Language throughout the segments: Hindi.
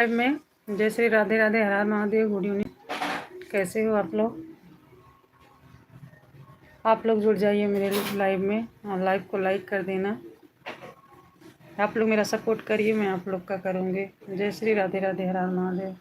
लाइव में। जय श्री राधे राधे, हर हर महादेव, गुड इवनिंग। कैसे हो आप लोग? आप लोग जुड़ जाइए मेरे लाइव में और लाइव को लाइक कर देना। आप लोग मेरा सपोर्ट करिए, मैं आप लोग का करूँगी। जय श्री राधे राधे, हर हर महादेव।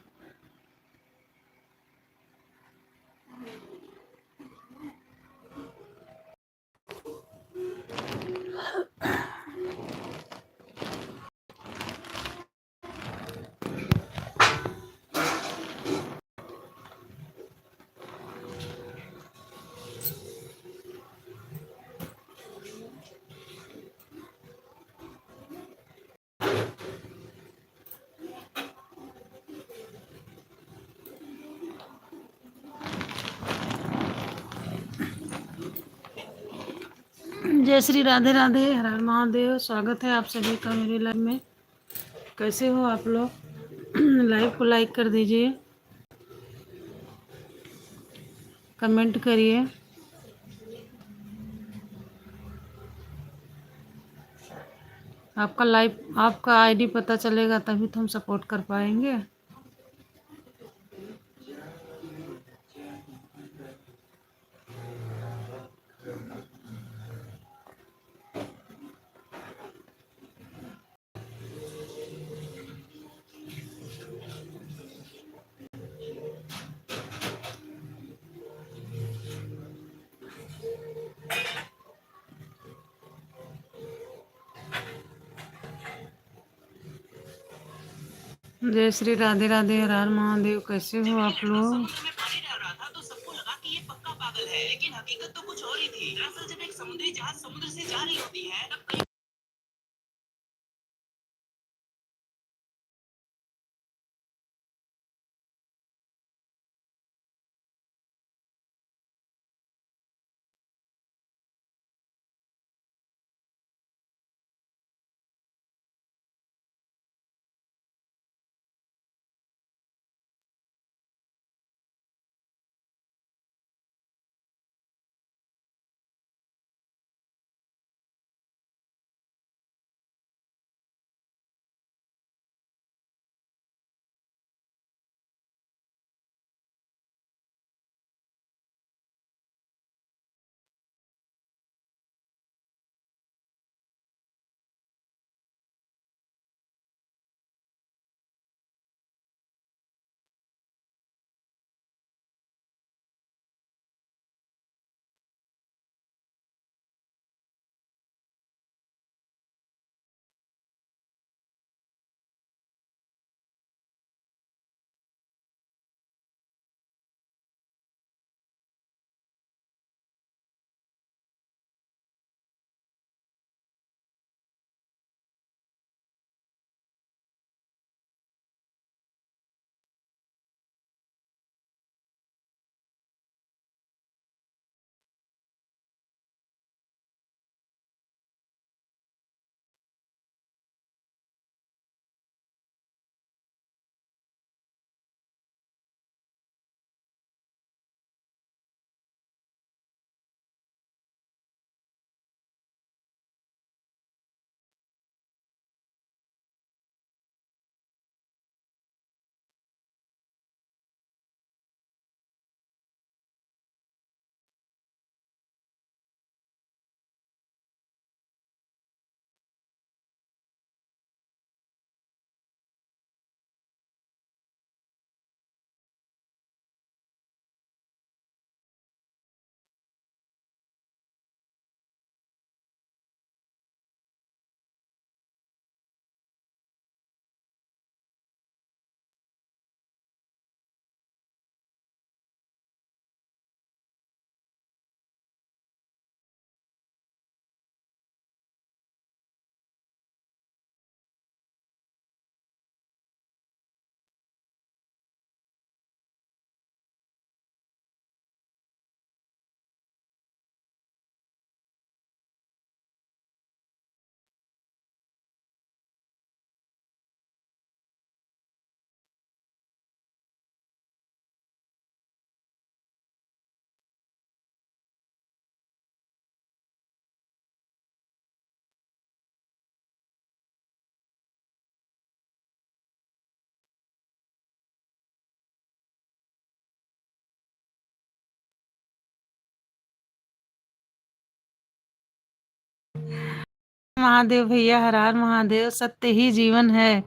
जय श्री राधे राधे, हर हर महादेव। स्वागत है आप सभी का मेरे लाइव में। कैसे हो आप लोग? लाइव को लाइक कर दीजिए, कमेंट करिए। आपका लाइव, आपका आईडी पता चलेगा तभी तो हम सपोर्ट कर पाएंगे। जय श्री राधे राधे, हर हर महादेव। कैसे हो आप लोग? लेकिन हकीकत तो कुछ और ही थी। दरअसल जब एक समुद्री जहाज समुद्र से जा रही होती है तब महादेव भैया, हर हर महादेव। सत्य ही जीवन है,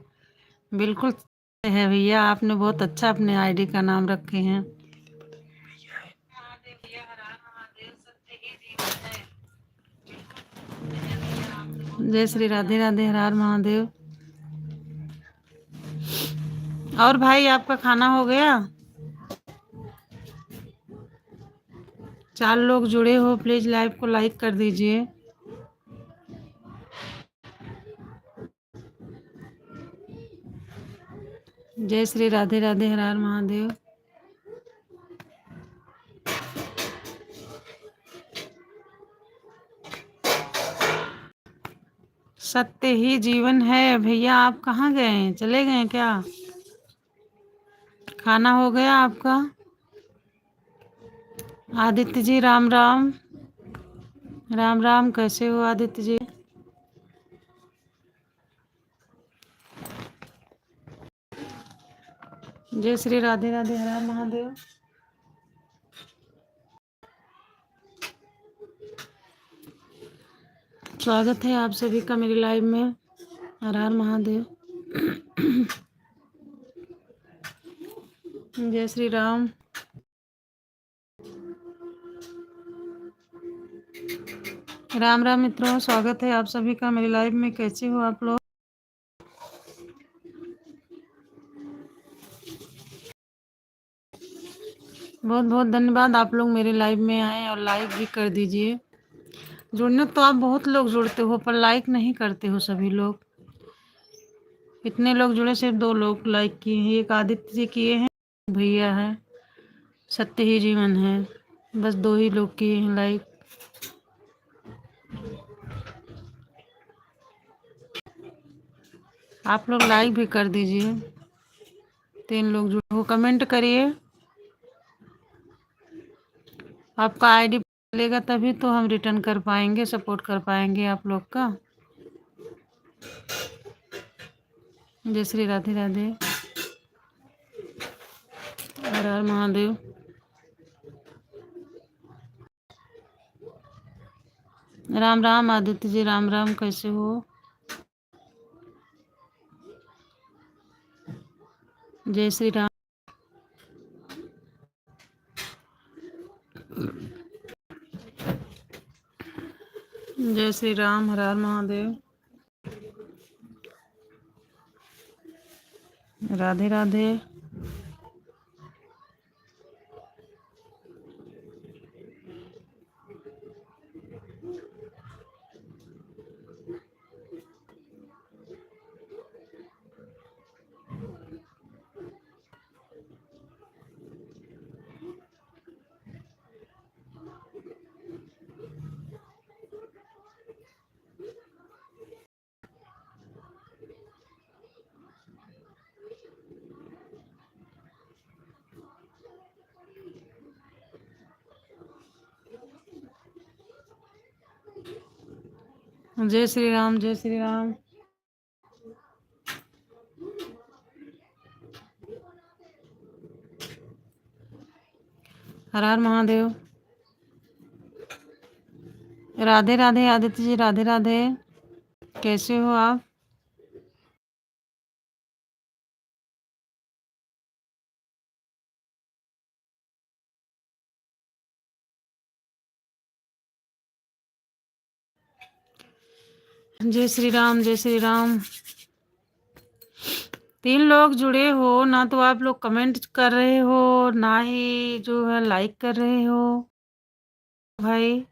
बिल्कुल सत्य है भैया। आपने बहुत अच्छा अपने आईडी का नाम रखे हैं। महादेव भैया, हर हर महादेव। सत्य ही जीवन है। जय श्री राधे राधे, हर हर महादेव। और भाई आपका खाना हो गया? 4 लोग जुड़े हो, प्लीज लाइव को लाइक कर दीजिए। जय श्री राधे राधे, हर हर महादेव। सत्य ही जीवन है भैया। आप कहाँ गए? चले गए क्या? खाना हो गया आपका? आदित्य जी राम राम। राम राम, कैसे हो आदित्य जी? जय श्री राधे राधे, हर हर महादेव। स्वागत है आप सभी का मेरी लाइव में। हर हर महादेव। जय श्री राम। राम राम मित्रों, स्वागत है आप सभी का मेरी लाइव में। कैसे हो आप लोग? बहुत बहुत धन्यवाद, आप लोग मेरे लाइव में आए और लाइक भी कर दीजिए। जुड़ने तो आप बहुत लोग जुड़ते हो, पर लाइक नहीं करते हो सभी लोग। इतने लोग जुड़े, सिर्फ 2 लोग लाइक किए हैं। एक आदित्य जी किए हैं, भैया है सत्य ही जीवन है, बस 2 ही लोग किए हैं लाइक। आप लोग लाइक भी कर दीजिए। 3 लोग जुड़े हो, कमेंट करिए। आपका आईडी लेगा तभी तो हम रिटर्न कर पाएंगे, सपोर्ट कर पाएंगे आप लोग का। जय श्री राधे राधे, हर हर महादेव। राम राम आदित्य जी, राम राम, कैसे हो? जय श्री राम। जय श्री राम, हर हर महादेव। राधे राधे। जय श्री राम, जय श्री राम। हर हर महादेव। राधे राधे आदित्य जी, राधे राधे, कैसे हो आप? जय श्री राम, जय श्री राम। 3 लोग जुड़े हो ना, तो आप लोग कमेंट कर रहे हो ना ही जो है लाइक कर रहे हो। भाई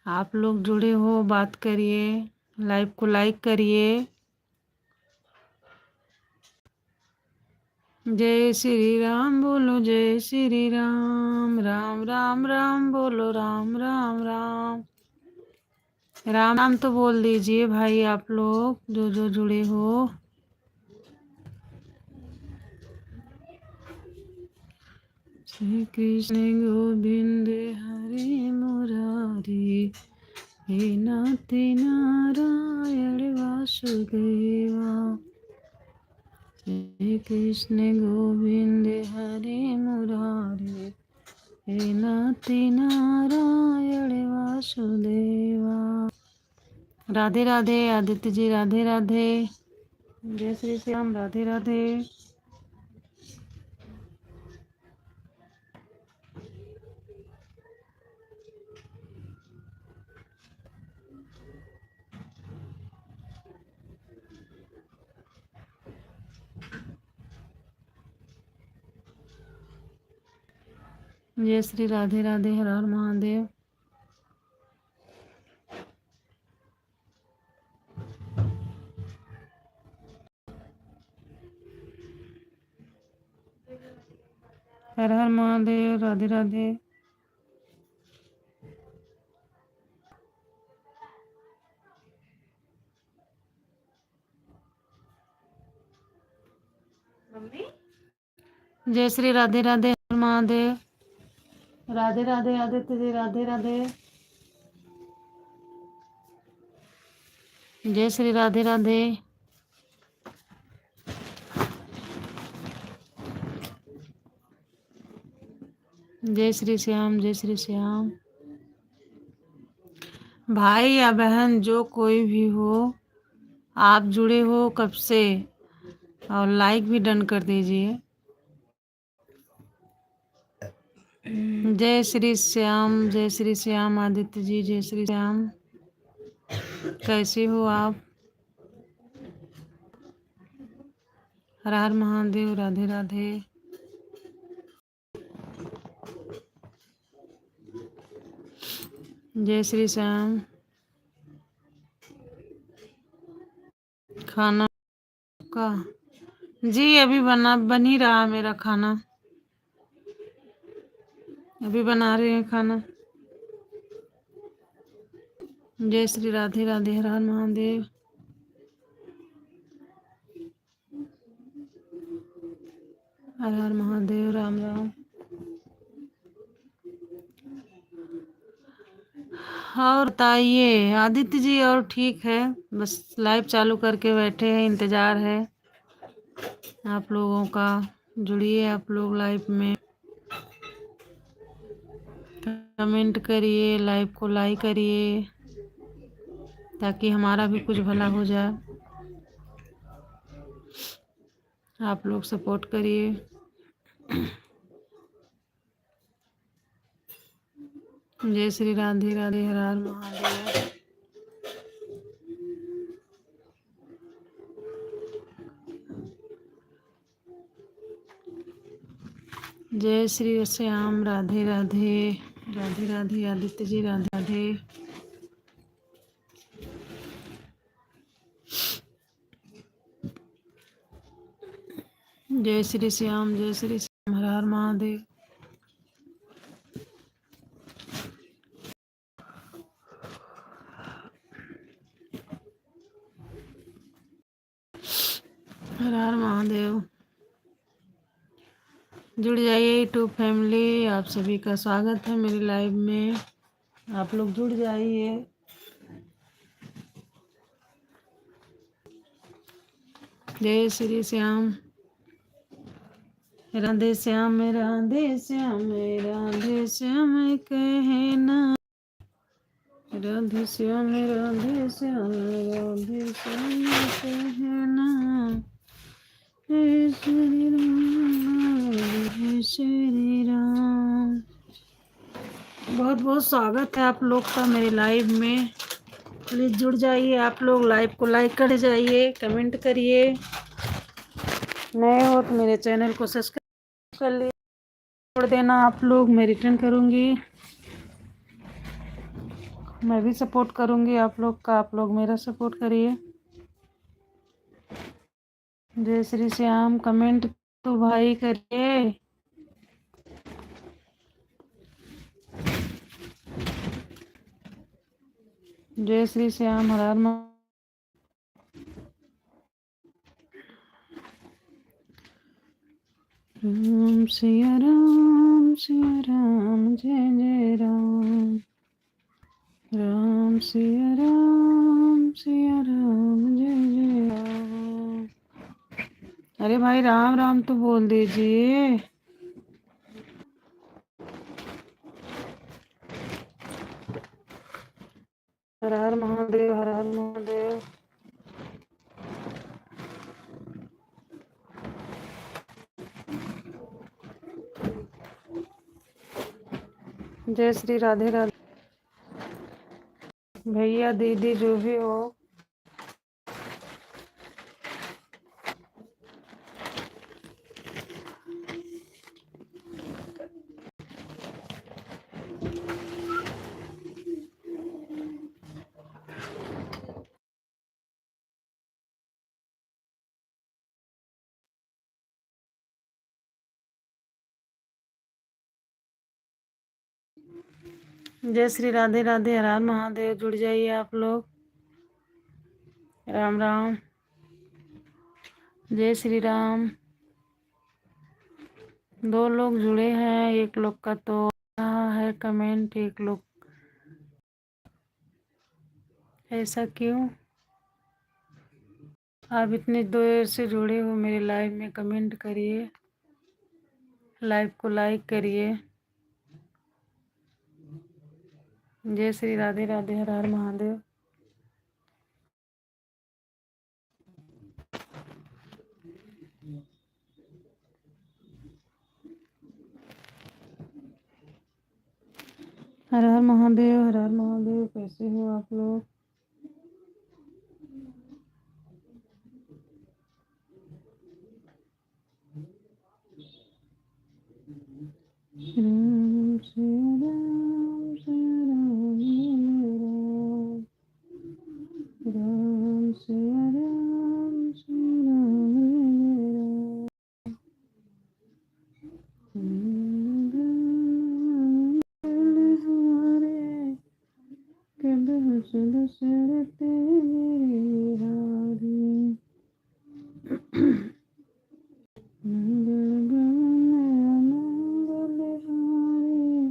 आप लोग जुड़े हो, बात करिए, लाइव को लाइक करिए। जय श्री राम बोलो, जय श्री राम। राम राम राम बोलो, राम राम राम। राम नाम तो बोल दीजिए भाई, आप लोग जो जुड़े हो। श्री कृष्ण गोविंद हरे मुरारी, हे नाथ नारायण वासुदेवा। श्री कृष्ण गोविंद हरे मुरारी, हे नाथ नारायण वासुदेवा। राधे राधे आदित्य जी, राधे राधे। जय श्री श्याम, राधे राधे। जय श्री राधे राधे, हर हर महादेव। हर हर महादेव, राधे राधे। जय श्री राधे राधे, हर महादेव। राधे राधे आदित्य जी, राधे राधे। जय श्री राधे राधे। जय श्री श्याम, जय श्री श्याम। भाई या बहन जो कोई भी हो, आप जुड़े हो कब से, और लाइक भी डन कर दीजिए। जय श्री श्याम, जय श्री श्याम आदित्य जी, जय श्री श्याम। कैसे हो आप? हर हर महादेव, राधे राधे। जय श्री श्याम। खाना का जी अभी बन ही रहा मेरा खाना, अभी बना रहे हैं खाना। जय श्री राधे राधे, हर हर महादेव। हर हर महादेव, राम राम। और बताइए आदित्य जी? और ठीक है, बस लाइव चालू करके बैठे हैं, इंतजार है आप लोगों का। जुड़िए आप लोग लाइव में, कमेंट करिए, लाइव को लाइक करिए, ताकि हमारा भी कुछ भला हो जाए। आप लोग सपोर्ट करिए। जय श्री राधे राधे, हर हर महादेव। जय श्री श्याम, राधे राधे। राधे राधे आदित्य जी, राधे राधे। जय श्री श्याम, जय श्री श्याम, हर हर महादेव। हर हर महादेव। जुड़ जाइए यूट्यूब फैमिली, आप सभी का स्वागत है मेरी लाइव में। आप लोग जुड़ जाइए। जय श्री श्याम। राधे श्याम, राधे श्याम, राधे श्याम कहना। राधे श्याम, राधे श्याम, राधे श्याम कहना। जय श्री राम, जय श्री राम। बहुत बहुत स्वागत है आप लोग का मेरे लाइव में। प्लीज़ जुड़ जाइए आप लोग, लाइव को लाइक कर जाइए, कमेंट करिए। नए हो तो मेरे चैनल को सब्सक्राइब कर लीजिए, छोड़ देना आप लोग, मैं रिटर्न करूँगी। मैं भी सपोर्ट करूँगी आप लोग का, आप लोग मेरा सपोर्ट करिए। जय श्री श्याम, कमेंट तो भाई करिए। जय श्री श्याम, हर हर राम सिया राम, सिया राम, जय जय राम। राम सिया राम, सिया राम, जय जय राम। अरे भाई राम राम तो बोल दीजिए। हर हर महादेव, हर हर महादेव। जय श्री राधे राधे। भैया दीदी जो भी हो, जय श्री राधे राधे, हर हर महादेव। जुड़ जाइए आप लोग। राम राम, जय श्री राम। 2 लोग जुड़े हैं, एक लोग का तो रहा है कमेंट, एक लोग ऐसा क्यों? आप इतनी देर से जुड़े हो मेरे लाइव में, कमेंट करिए, लाइव को लाइक करिए। जय श्री राधे राधे, हर हर महादेव। हर हर महादेव, हर हर महादेव। कैसे हो आप लोग? राम श्री राम, श्री राम, राम श्री राम, श्री राम, दशरथ हारी। मंगल मंगल हारी,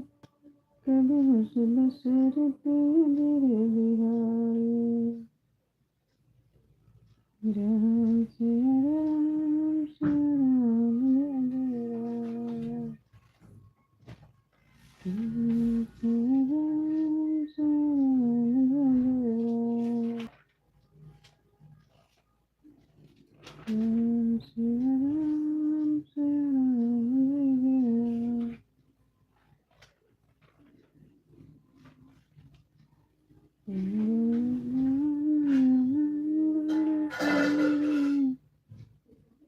कभी दशरथ बिहारी। राम सिया राम, सिया राम, राम सिया राम, सिया राम, राम सिया राम,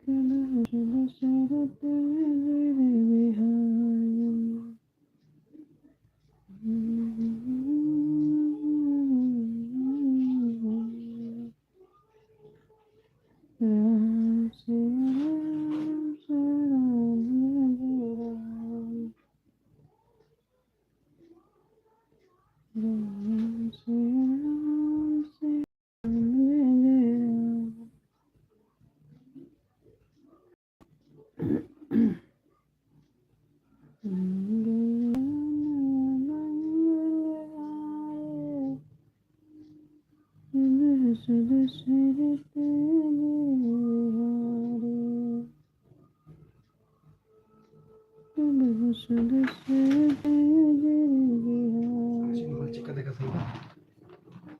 सिया दशरथ राम सिया राम, सिया राम, राम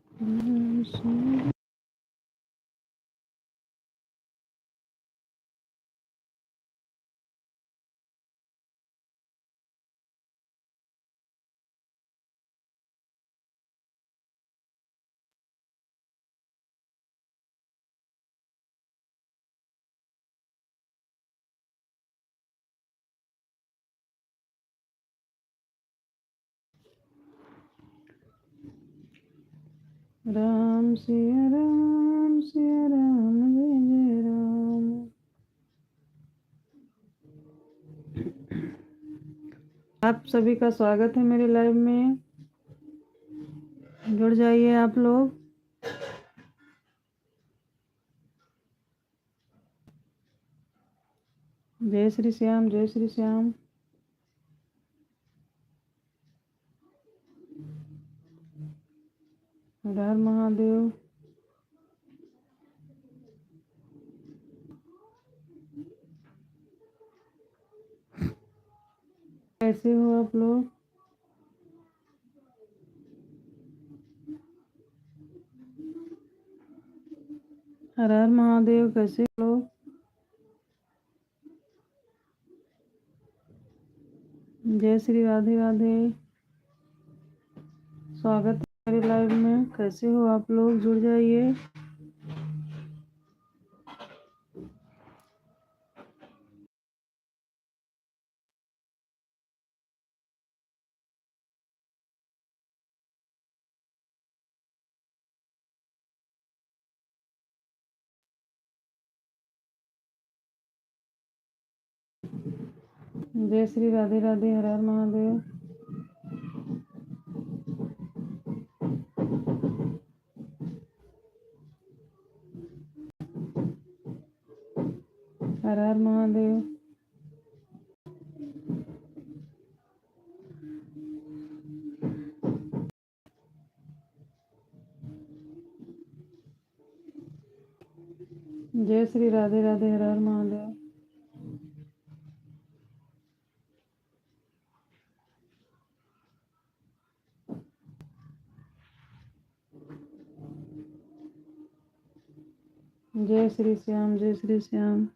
सिया राम, सिया राम सिया राम, सिया राम, जय जय राम। आप सभी का स्वागत है मेरे लाइव में। जुड़ जाइए आप लोग। जय श्री श्याम, जय श्री श्याम। हर हर महादेव। कैसे हो आप लोग? हर हर महादेव। कैसे लोग? जय श्री राधे राधे। स्वागत है मेरी लाइव में। कैसे हो आप लोग? जुड़ जाइए। जय श्री राधे राधे। हर हर महादेव। हर हर महादेव। जय श्री राधे राधे। हर हर महादेव। जय श्री श्याम। जय श्री श्याम।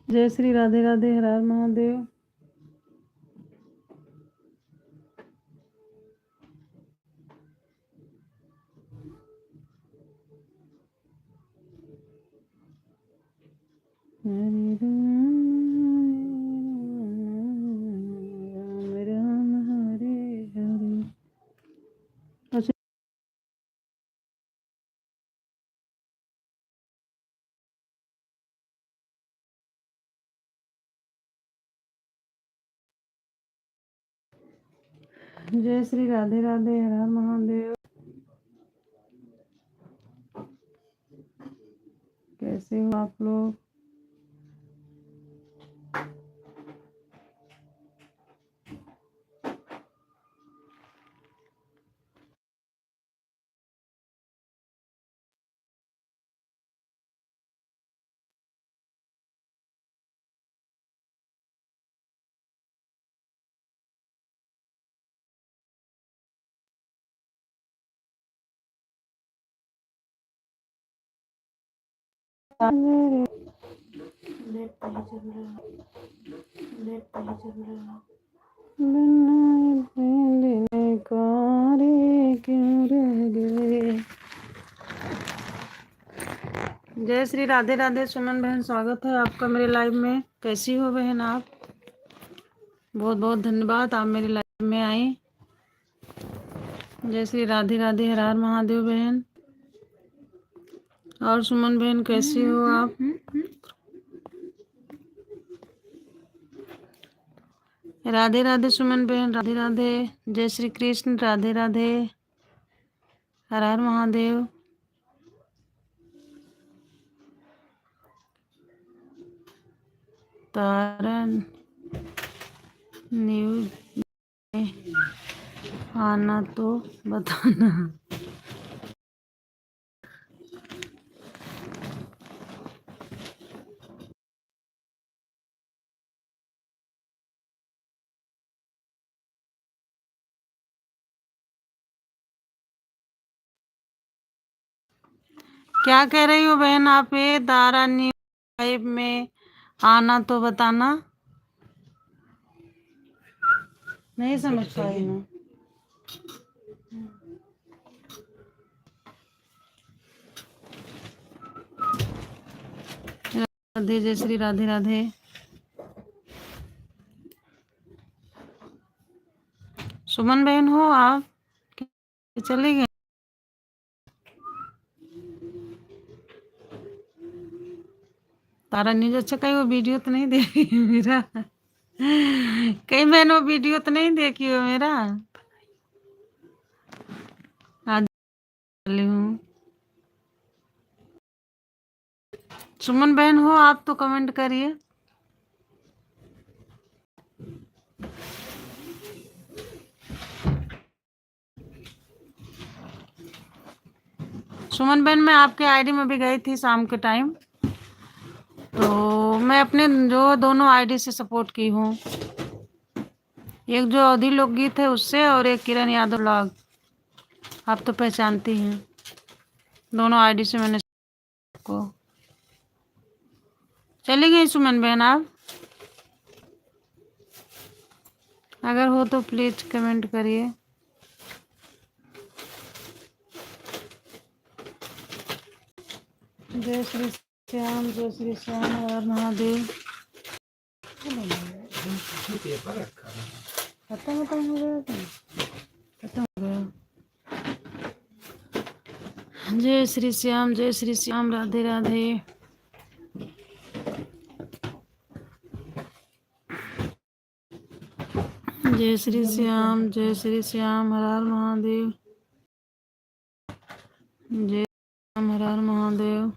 जय श्री राधे राधे। हर हर महादेव। हरे राम राम हरे हरे। अच्छा। जय श्री राधे राधे। हर हर महादेव। कैसे हो आप लोग? नेट नहीं चल रहा। नेट नहीं चल रहा। लेने कारे क्यों रह गए। जय श्री राधे राधे। सुमन बहन, स्वागत है आपका मेरे लाइव में। कैसी हो बहन आप? बहुत बहुत धन्यवाद, आप मेरे लाइव में आई। जय श्री राधे राधे। हर हर महादेव बहन। और सुमन बहन कैसी हो आप? राधे राधे सुमन बहन। राधे राधे। जय श्री कृष्ण। राधे राधे। हर हर महादेव। तारन न्यूज आना तो बताना। क्या कह रही हो बहन आप? ये तारा न्यू लाइव में आना तो बताना। नहीं समझ पाई मैं। राधे जय श्री राधे राधे। सुमन बहन हो आप? चले गए? तारा न्यूज अच्छा, कहीं वो वीडियो तो नहीं देखी मेरा? कहीं बहन वो वीडियो तो नहीं देखी हो मेरा? आज चली हूँ। सुमन बहन हो आप तो कमेंट करिए। सुमन बहन मैं आपके आईडी में भी गई थी शाम के टाइम, तो मैं अपने जो दोनों आईडी से सपोर्ट की हूँ। एक जो अवधि लोकगीत है उससे, और एक किरण यादव ब्लॉग, आप तो पहचानती हैं। दोनों आईडी से मैंने को। चली गई सुमन बहन आप? अगर हो तो प्लीज कमेंट करिए। जय श्री श्याम, जय श्री श्याम, हर हर महादेव। खत्म हो गया था? खत्म हो गया। जय श्री श्याम, जय श्री श्याम, राधे राधे। जय श्री श्याम, जय श्री श्याम, हर हर महादेव। जय श्याम, हर हर महादेव,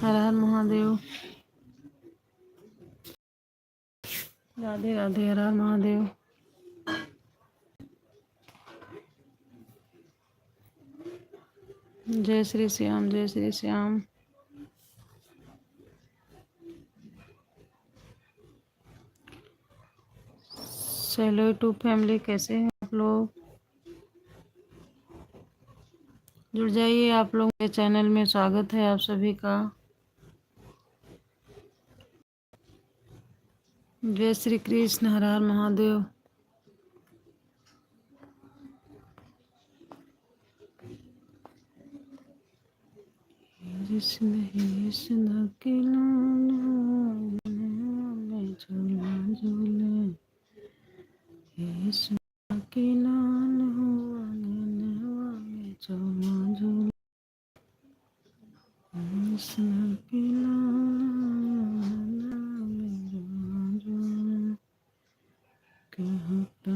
हर हर महादेव। राधे राधे, हर हर महादेव। जय श्री श्याम, जय Shri Shyam. Hello to family, कैसे हैं आप लोग? जुड़ जाइए आप लोग मेरे चैनल में, स्वागत है आप सभी का। जय श्री कृष्ण, हर हर महादेव। कृष्ण कृष्ण के लाल में झूला झूले, कृष्ण के लाल में झूला झूले, कृष्ण के लाल में झूला झूले, कहता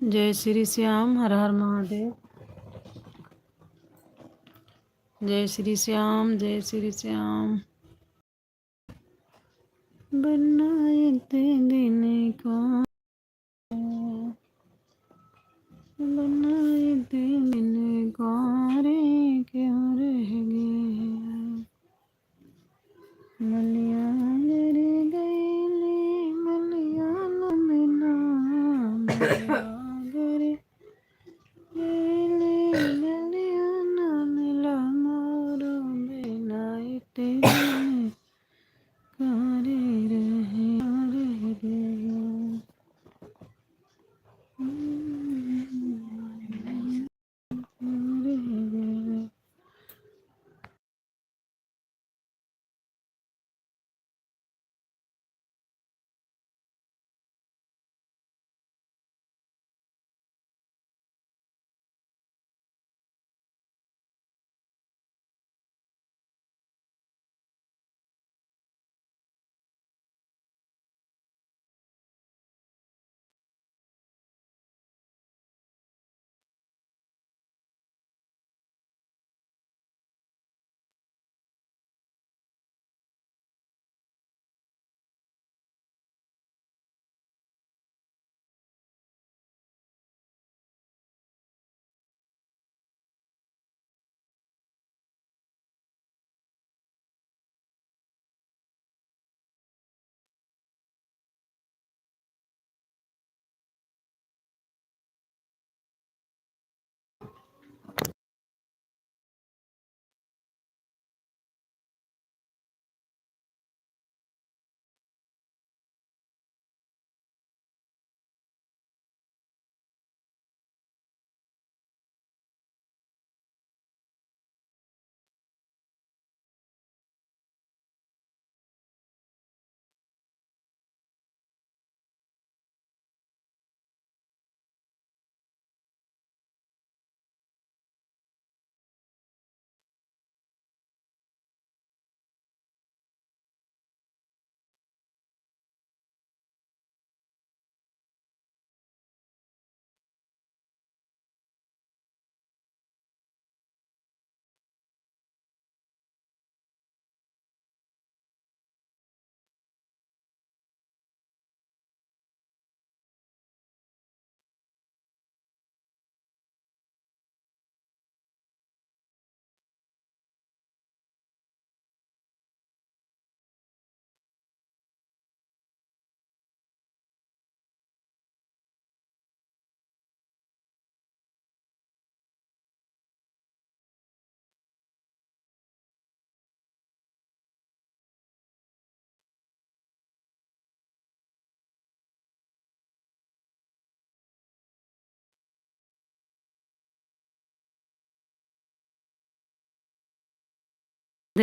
जय श्री श्याम, हर हर महादेव। जय श्री श्याम, जय श्री श्याम। बनाए ते दिन को, बनाए ते दिन को, रे क्यों रह गए मलिया रे गईले, मलिया न मिला रे गईले, मलिया न मिला मोरो बनाए ते दिन कारे रहे गए।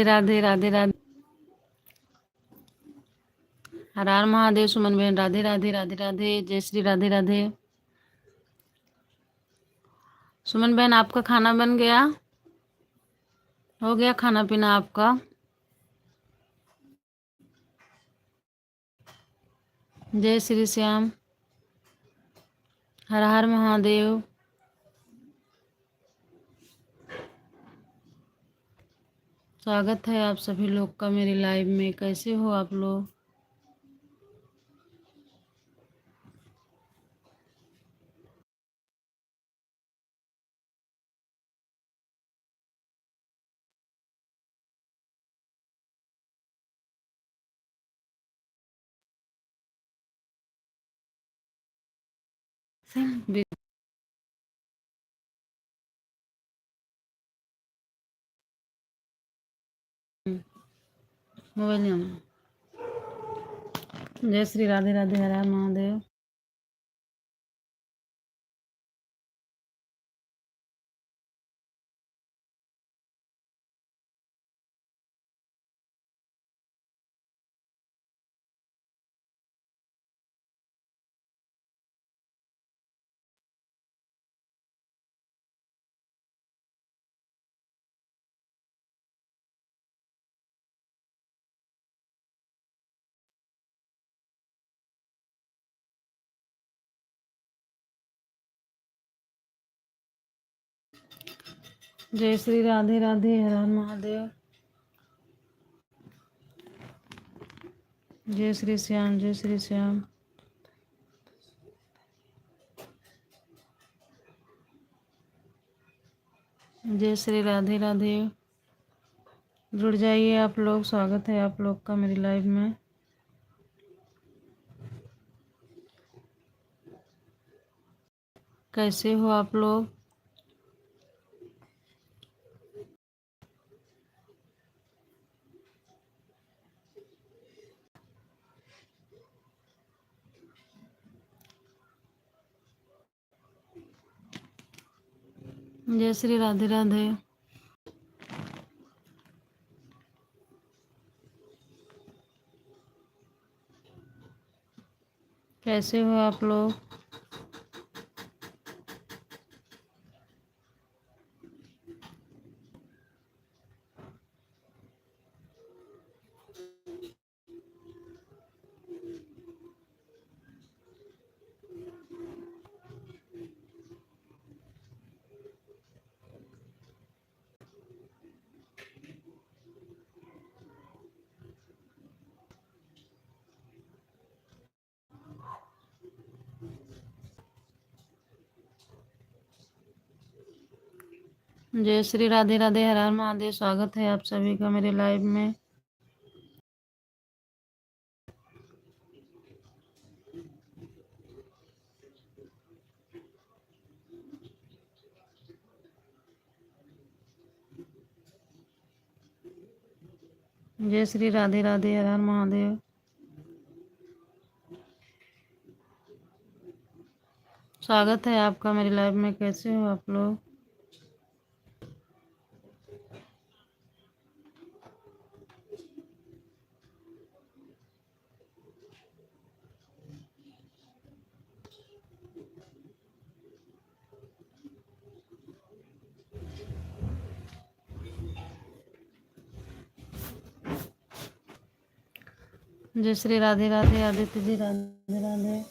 राधे राधे राधे। हर हर महादेव सुमन बहन, राधे राधे राधे राधे। जय श्री राधे राधे। सुमन बहन आपका खाना बन गया? हो गया खाना पीना आपका? जय श्री श्याम। हर हर महादेव। स्वागत है आप सभी लोग का मेरे लाइव में। कैसे हो आप लोग? मोबाइल नहीं आना। जय श्री राधे राधे। हर हर महादेव। जय श्री राधे राधे। हर हर महादेव। जय श्री श्याम। जय श्री श्याम। जय श्री राधे राधे। जुड़ जाइए आप लोग। स्वागत है आप लोग का मेरी लाइव में। कैसे हो आप लोग? जय श्री राधे राधे। कैसे हो आप लोग? जय श्री राधे राधे। हर हर महादेव। स्वागत है आप सभी का मेरे लाइव में। जय श्री राधे राधे। हर हर महादेव। स्वागत है आपका मेरे लाइव में। कैसे हो आप लोग? जय श्री राधे राधे। आदित्य जी राधे राधे।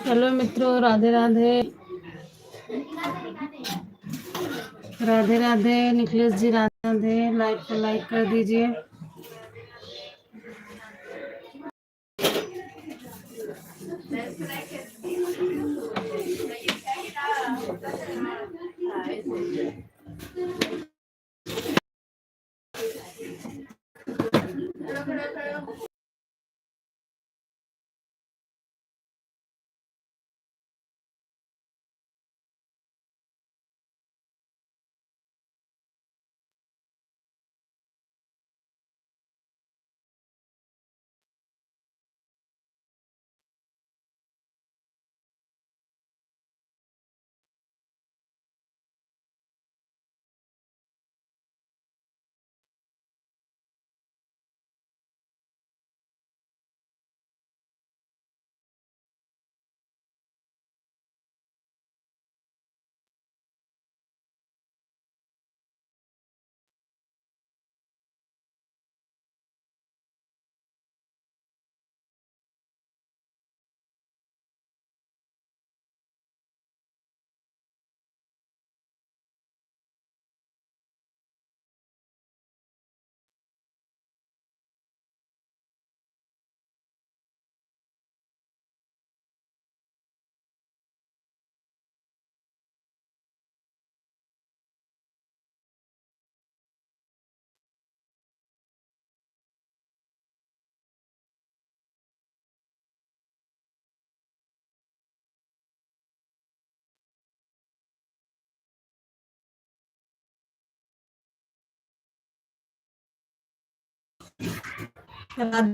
चलो मित्रों, राधे राधे। राधे राधे निखिलेश जी, राधे राधे। लाइक को लाइक कर दीजिए। राधे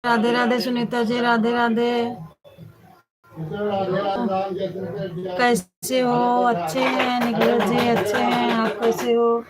राधे राधे सुनीता जी, राधे राधे। कैसे हो? अच्छे हैं निखिल जी, अच्छे हैं। आप कैसे हो?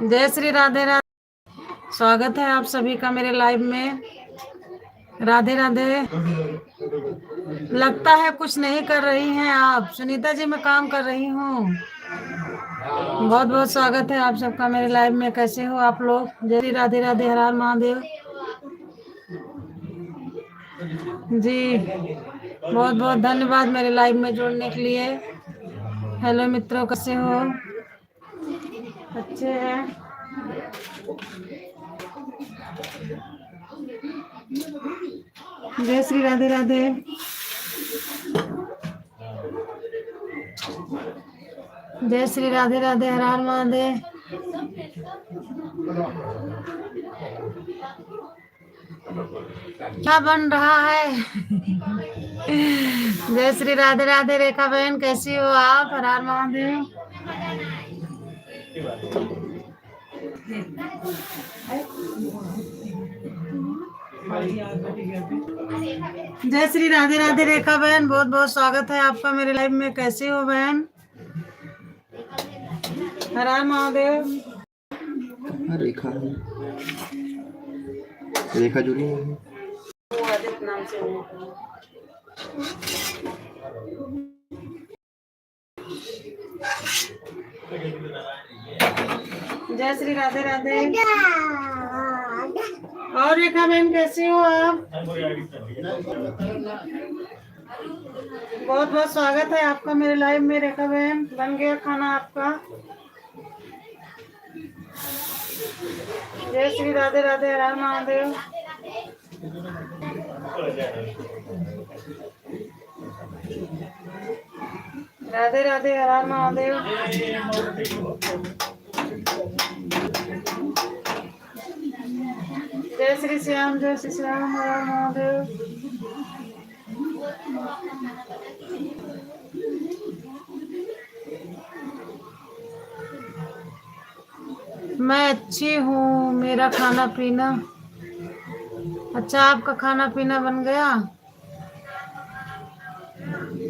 जय श्री राधे राधे। स्वागत है आप सभी का मेरे लाइव में। राधे राधे। लगता है कुछ नहीं कर रही हैं आप। सुनीता जी मैं काम कर रही हूँ। बहुत बहुत स्वागत है आप सबका मेरे लाइव में। कैसे हो आप लोग? जय श्री राधे राधे, हर हर महादेव जी। बहुत बहुत धन्यवाद मेरे लाइव में जुड़ने के लिए। हेलो मित्रों, कैसे हो? अच्छे हैं? जय श्री राधे राधे। जय श्री राधे राधे, हर हर महादेव। क्या बन रहा है? जय श्री राधे राधे। रेखा बहन कैसी हो आप? हर हर महादेव। जय श्री राधे राधे रेखा बहन, बहुत बहुत स्वागत है आपका मेरे लाइव में। कैसे हो बहन? हर हर महादेव। रेखा रेखा जुड़ी है। नाम से जय श्री राधे राधे। और रेखा बहन कैसी हो आप? बहुत बहुत स्वागत है आपका मेरे लाइव में। रेखा बहन बन गया खाना आपका? जय श्री राधे राधे, हर हर महादेव। राधे राधे, हर हर महादेव। जय श्री श्याम, जय श्री श्याम, हर हर महादेव। मैं अच्छी हूँ, मेरा खाना पीना अच्छा, आपका खाना पीना बन गया?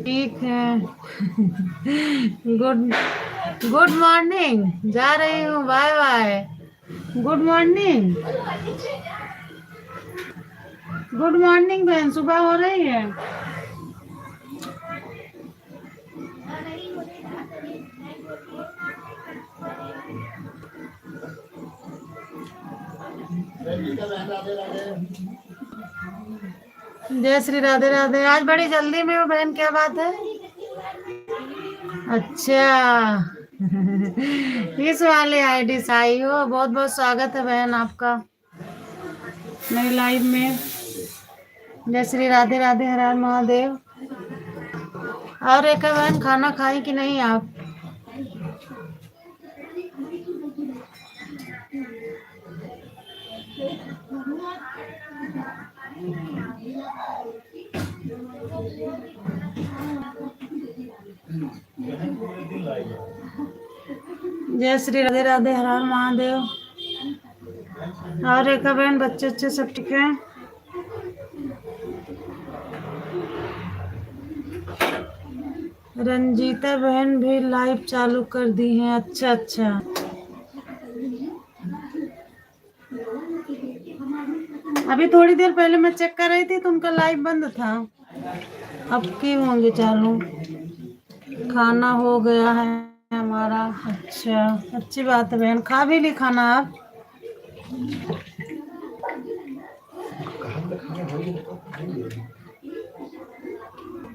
ठीक है। गुड गुड मॉर्निंग, जा रही हूँ, bye bye. Good morning, good morning बहन, सुबह हो रही है। जय श्री राधे राधे। आज बड़ी जल्दी में हो बहन, क्या बात है? अच्छा। इस वाले आईडी से आई हो? बहुत बहुत स्वागत है बहन आपका मेरे लाइव में। जय श्री राधे राधे, हर हर महादेव। और एक बहन, खाना खाई कि नहीं आप? जय श्री राधे राधे, हर हर महादेव। और रेखा बहन, बच्चे अच्छे सब ठीक है? रंजीता बहन भी लाइव चालू कर दी है। अच्छा अच्छा, अभी थोड़ी देर पहले मैं चेक कर रही थी तो उनका लाइव बंद था, अब की होंगे चालू। खाना हो गया है हमारा। अच्छा, अच्छी बात है बहन। खा भी ली खाना आप?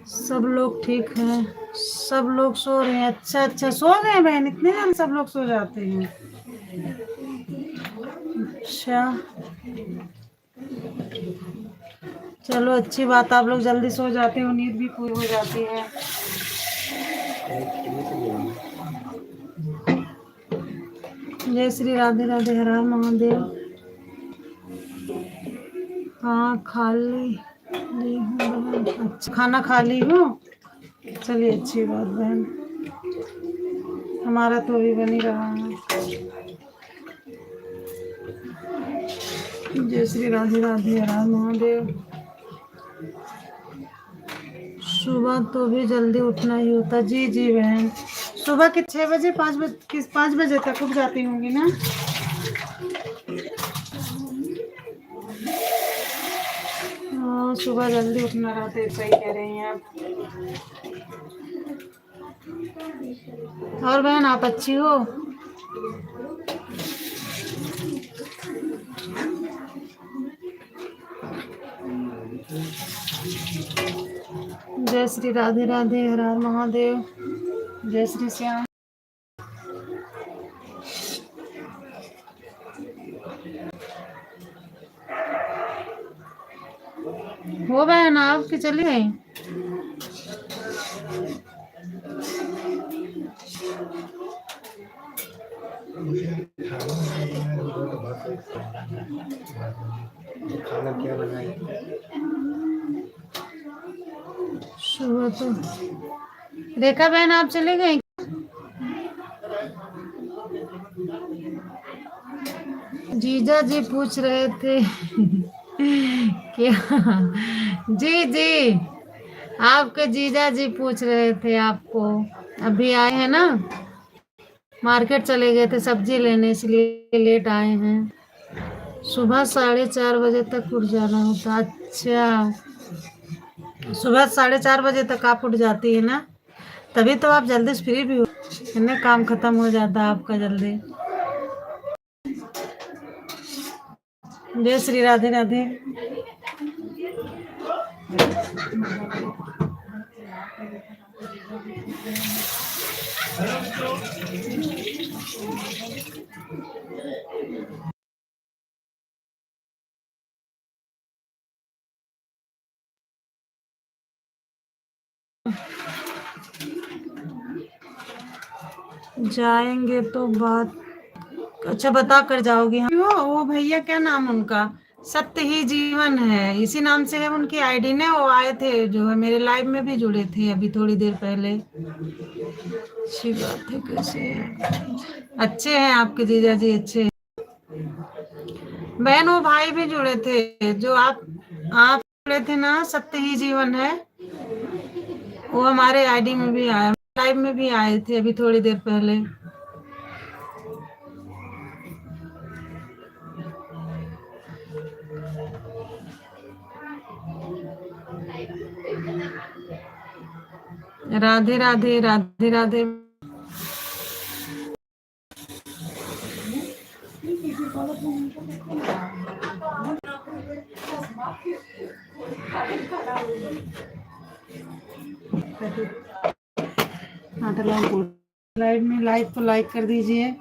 सब लोग ठीक हैं, सब लोग सो रहे हैं। अच्छा अच्छा, सो गए बहन? इतने जल्द सब लोग सो जाते हैं? अच्छा, चलो अच्छी बात, आप लोग जल्दी सो जाते हो, नींद भी पूरी हो जाती है। जय श्री राधे राधे, हर हर महादेव। हाँ खा ली हूँ बहन। अच्छा, खाना खा ली हूँ, चलिए अच्छी बात बहन। हमारा तो अभी बन ही रहा है। जय श्री राधे राधे, हर हर महादेव। सुबह तो भी जल्दी उठना ही होता। जी जी बहन, सुबह के 6 बजे 5 बजे तक उठ जाती होंगी ना? हाँ, सुबह जल्दी उठना रहता है, सही कह रही हैं आप। और बहन आप अच्छी हो? जय श्री राधे राधे, हर हर महादेव। जय श्री श्याम। हो बहन आपकी चली गई? खाना क्या बनाई? सुबह तो रेखा बहन आप चले गई? जीजा जी पूछ रहे थे क्या? जी जी, आपके जीजा जी पूछ रहे थे आपको। अभी आए हैं ना, मार्केट चले गए थे सब्जी लेने, इसलिए लेट आए हैं। सुबह 4:30 बजे तक उठ जाना होता। अच्छा, सुबह 4:30 बजे तक आप उठ जाती है ना, तभी तो आप जल्दी फ्री भी हो, इतने काम खत्म हो जाता है आपका जल्दी। जय श्री राधे राधे। जाएंगे तो बात, अच्छा बता कर जाओगे। वो भैया क्या नाम उनका, सत्य ही जीवन है, इसी नाम से है उनकी आईडी ने। वो आए थे जो है मेरे लाइव में भी जुड़े थे अभी थोड़ी देर पहले। अच्छी बात है, कैसे हैं? अच्छे हैं आपके जीजा जी, अच्छे हैं। बहन वो भाई भी जुड़े थे जो आप जुड़े थे ना, सत्य ही जीवन है, वो हमारे आईडी में भी आया, लाइव में भी आए थे अभी थोड़ी देर पहले। राधे राधे राधे राधे। लाइव में लाइव को लाइक कर दीजिए।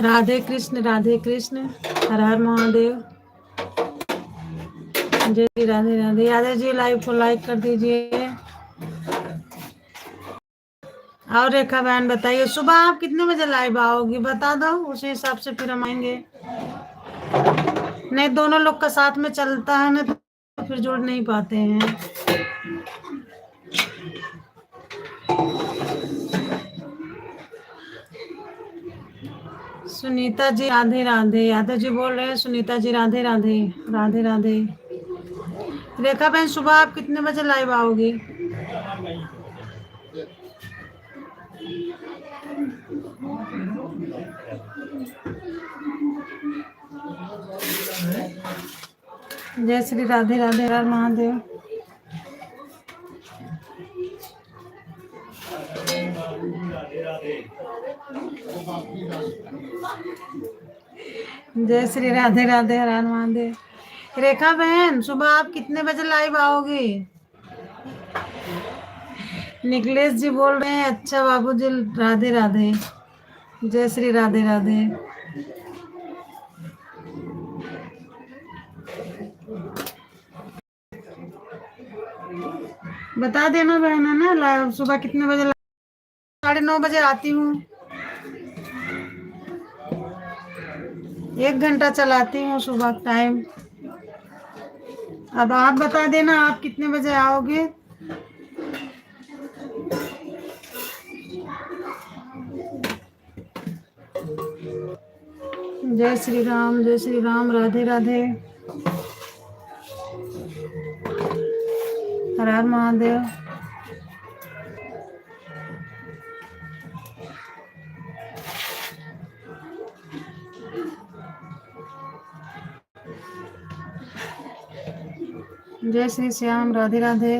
राधे कृष्ण हर हर महादेव। जय श्री राधे राधे। यादव जी लाइव को लाइक कर दीजिए। और रेखा बहन बताइए सुबह आप कितने बजे लाइव आओगी, बता दो, उसी हिसाब से फिर हम आएंगे। नहीं दोनों लोग का साथ में चलता है ना तो फिर जुड़ नहीं पाते हैं। सुनीता जी राधे राधे। यादव जी बोल रहे हैं सुनीता जी राधे राधे राधे राधे। रेखा बहन सुबह आप कितने बजे लाइव आओगी? जय श्री राधे राधे हर हर महादेव। जय श्री राधे राधे हर हर महादेव। रेखा बहन सुबह आप कितने बजे लाइव आओगी? निखिलेश जी बोल रहे हैं अच्छा बाबू जी राधे राधे। जय श्री राधे राधे। बता देना बहन है ना सुबह कितने बजे। 9:30 बजे आती हूँ, 1 घंटा चलाती हूँ सुबह टाइम। अब आप बता देना आप कितने बजे आओगे। जय श्री राम राधे राधे हर हर महादेव। जय श्री श्याम राधे राधे।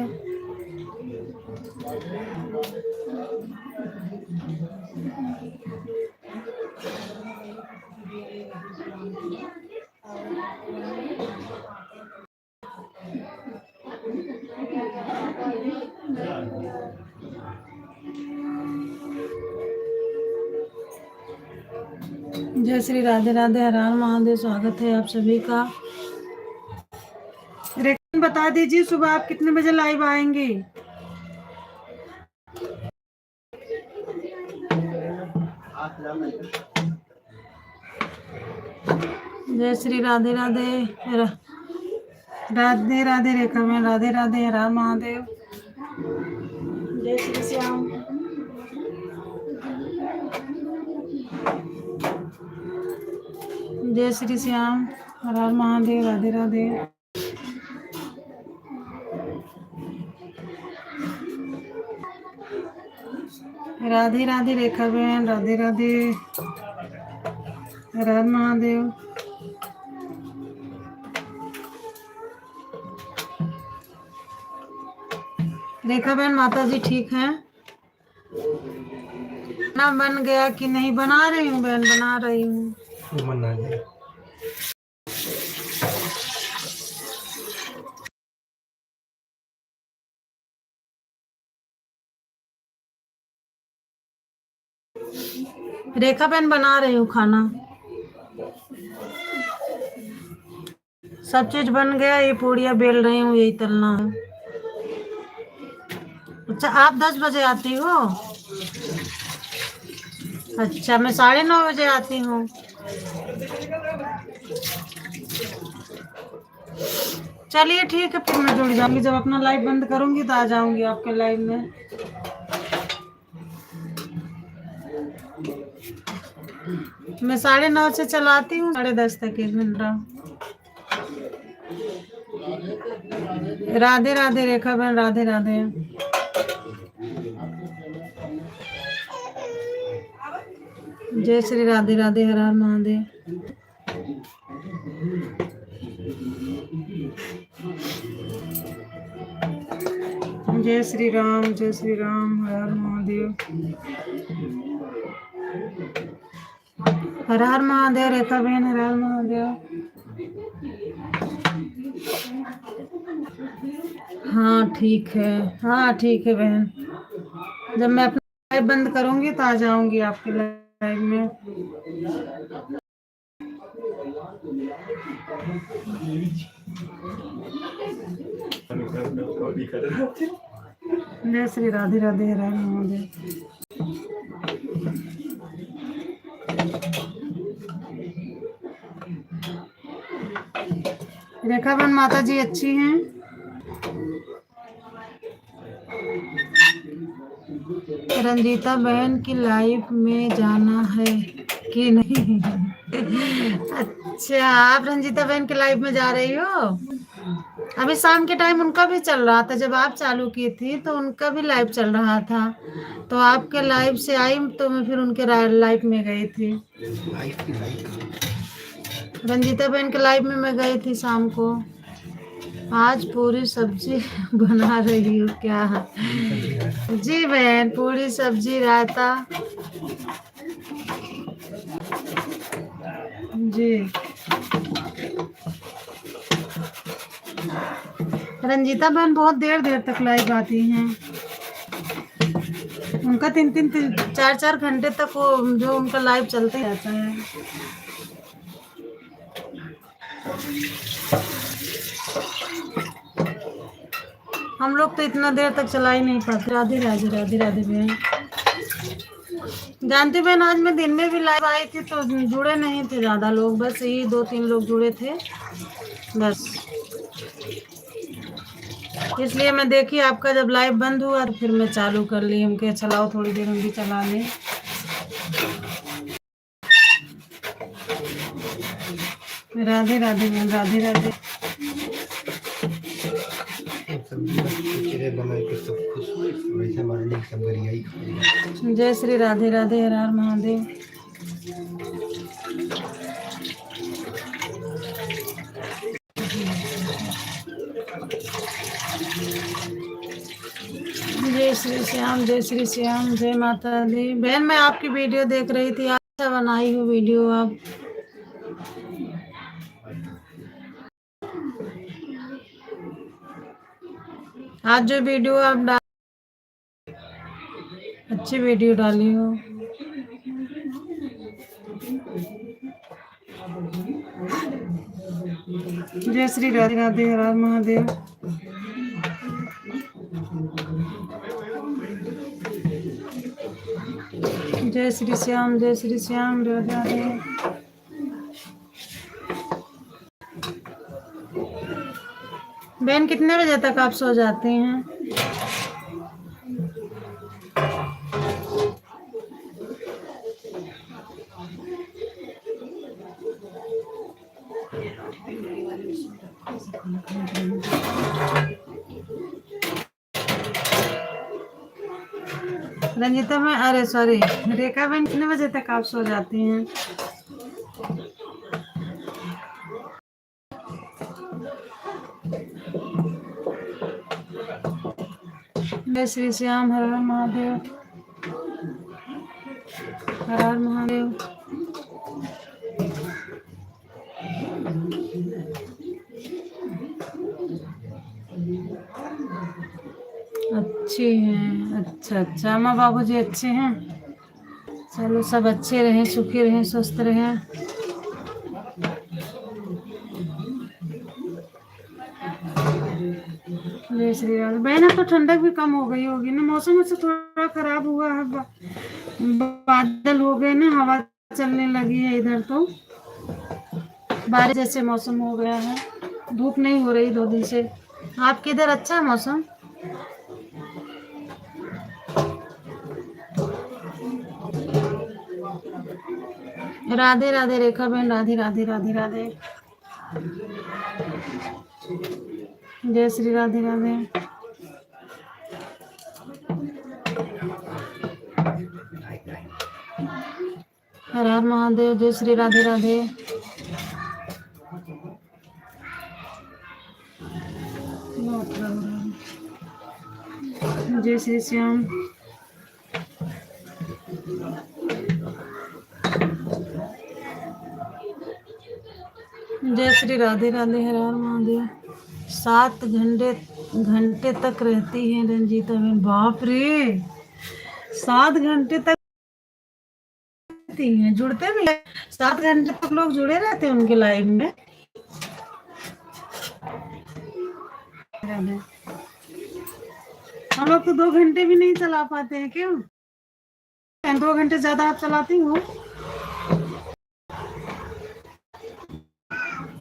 जय श्री राधे राधे हर हर महादेव। स्वागत है आप सभी का। रेखा बता दीजिए सुबह आप कितने बजे लाइव आएंगे। जय श्री राधे राधे राधे राधे रेखा में राधे राधे हर हर महादेव। जय श्री श्याम। जय श्री श्याम हर हर महादेव राधे राधे। राधे राधे रेखा बहन राधे राधे हर हर महादेव। रेखा बहन माता जी ठीक हैं? ना बन गया कि नहीं? बना रही हूँ बहन, बना रही हूँ। बना दे। रेखा बहन बना रही हूँ खाना। सब चीज बन गया, ये पूड़ियाँ बेल रही हूँ, यही तलना है। अच्छा, आप 10 बजे आती हो? अच्छा, मैं 9:30 बजे आती हूँ। चलिए ठीक है, फिर मैं जुड़ जाऊंगी। जब अपना लाइव बंद करूंगी तो आ जाऊंगी आपके लाइव में। मैं 9:30 से चलाती हूँ 10:30 तक, 1 घंटा। राधे राधे रेखा बहन, राधे राधे। जय श्री राधे राधे, हर हर महादेव। जय श्री राम, हर हर महादेव। हर हर महादेव रेखा बहन, हर हर महादेव। हाँ ठीक है, हाँ ठीक है बहन। जब मैं अपना लाइव बंद करूंगी तो आ जाऊंगी आपके लाइव में। जय श्री राधे राधे, हर हर महादेव। रेखा बहन माता जी अच्छी हैं? रंजीता बहन की लाइफ में जाना है कि नहीं? अच्छा, आप रंजीता बहन की लाइफ में जा रही हो? अभी शाम के टाइम उनका भी चल रहा था, जब आप चालू की थी तो उनका भी लाइव चल रहा था, तो आपके लाइव से आई तो मैं फिर उनके लाइव में गई थी। रंजीता बहन के लाइव में मैं गई थी शाम को। आज पूरी सब्जी बना रही हूँ क्या? जी बहन, पूरी सब्जी रायता। जी, रंजीता बहन बहुत देर देर तक लाइव आती हैं। उनका 3-4 घंटे तक वो जो उनका लाइव चलते रहता है। हम लोग तो इतना देर तक चला ही नहीं पाते। राधे राधे, राधे राधे बहन। जानती बहन, आज मैं दिन में भी लाइव आई थी तो जुड़े नहीं थे ज्यादा लोग, बस यही 2-3 लोग जुड़े थे बस। इसलिए मैं देखी आपका जब लाइव बंद हुआ तो फिर मैं चालू कर ली। हम कहे चलाओ थोड़ी देर हम भी चला लें। राधे राधे बहन, राधे राधे। बना के सब खुश वैसे हमारे सब बढ़िया ही। जय श्री राधे राधे, हर हर महादेव। जय श्री श्याम, जय श्री श्याम, जय माता दी। बहन मैं आपकी वीडियो देख रही थी, अच्छा बनाई हूँ वीडियो आप। आज जो वीडियो आप अच्छी वीडियो डाली हो। जय श्री राधे राधे, हर हर महादेव। जय श्री श्याम, जय श्री श्याम, राधे राधे। बहन कितने बजे तक आप सो जाते हैं? रंजीता में, अरे सॉरी रेखा बहन, कितने बजे तक आप सो जाती हैं? जय श्री श्याम, हर हर महादेव। हर हर महादेव। अच्छे हैं, अच्छा अच्छा, माँ बाबूजी अच्छे हैं। चलो सब अच्छे रहें, सुखी रहें, स्वस्थ रहें। जय श्री राम। बहन अब तो ठंडक भी कम हो गई होगी ना, मौसम से थोड़ा खराब हुआ है, बादल हो गए ना, हवा चलने लगी है इधर, तो बारिश जैसे मौसम हो गया है, धूप नहीं हो रही 2 दिन से। आपके इधर अच्छा है मौसम? राधे राधे रेखा बहन, राधे राधे राधे राधे। जय श्री राधे राधे। हर हर महादेव। जय श्री राधे राधे। जय श्री श्याम। जय श्री राधे राधे। हर हर महादेव। 7 घंटे घंटे तक रहती है रंजीता बहन, बाप रे 7 घंटे तक रहती हैं, जुड़ते भी हैं। 7 घंटे तक लोग जुड़े रहते हैं उनके लाइव में। हम लोग तो 2 घंटे भी नहीं चला पाते हैं, क्यों? 2 घंटे ज्यादा आप चलाती हो?